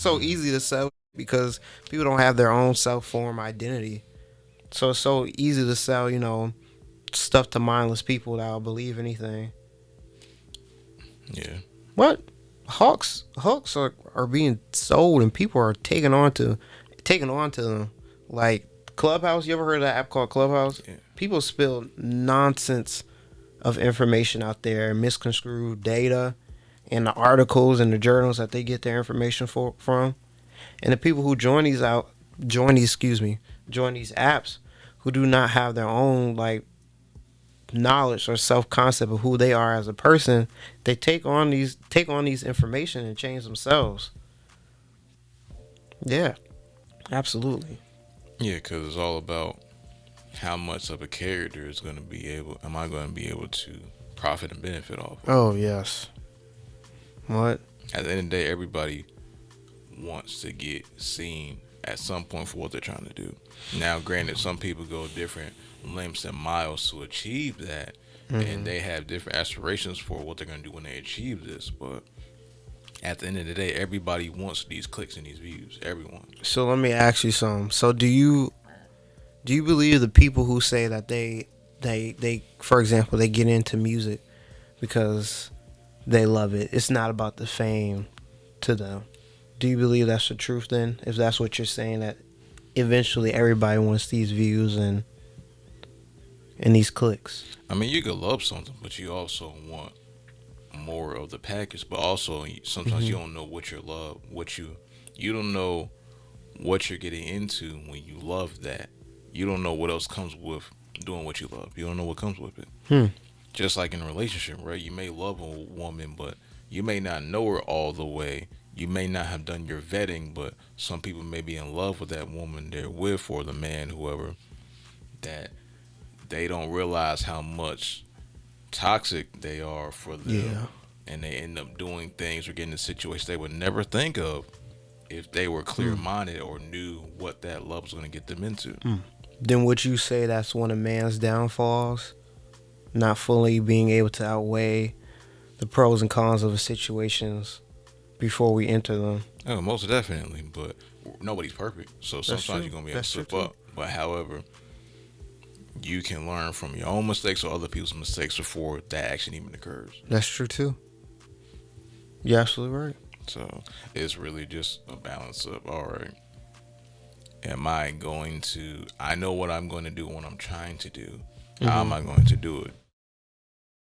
So easy to sell because people don't have their own self-form identity. So it's so easy to sell, stuff to mindless people that'll believe anything. Yeah. What? Hawks are being sold and people are taking on to them. Like Clubhouse, you ever heard of that app called Clubhouse? Yeah. People spill nonsense of information out there, misconstrued data and the articles and the journals that they get their information from. And the people who join these apps who do not have their own like knowledge or self concept of who they are as a person, they take on these information and change themselves. Yeah, absolutely. Yeah, because it's all about how much of a character am I going to be able to profit and benefit off of. Oh yes. What? At the end of the day, everybody wants to get seen at some point for what they're trying to do. Now, granted, some people go different lengths and miles to achieve that, and they have different aspirations for what they're going to do when they achieve this. But at the end of the day, everybody wants these clicks and these views. Everyone. So let me ask you something. So do you believe the people who say that they for example they get into music because they love it? It's not about the fame to them. Do you believe that's the truth then? If that's what you're saying, that eventually everybody wants these views and these clicks. I mean, you could love something, but you also want more of the package. But also, sometimes you don't know what you love, you don't know what you're getting into when you love that. You don't know what else comes with doing what you love. You don't know what comes with it. Just like in a relationship, right? You may love a woman, but you may not know her all the way. You may not have done your vetting, but some people may be in love with that woman they're with, or the man, whoever, that they don't realize how much toxic they are for them. Yeah. And they end up doing things or getting in situations they would never think of if they were clear-minded or knew what that love was going to get them into. Then would you say that's one of man's downfalls? Not fully being able to outweigh the pros and cons of the situations before we enter them. Oh, most definitely, but nobody's perfect. So sometimes you're going to be able to slip up. But however, you can learn from your own mistakes or other people's mistakes before that action even occurs. That's true too. You're absolutely right. So it's really just a balance of, all right, I know what I'm going to do, what I'm trying to do. How am I going to do it?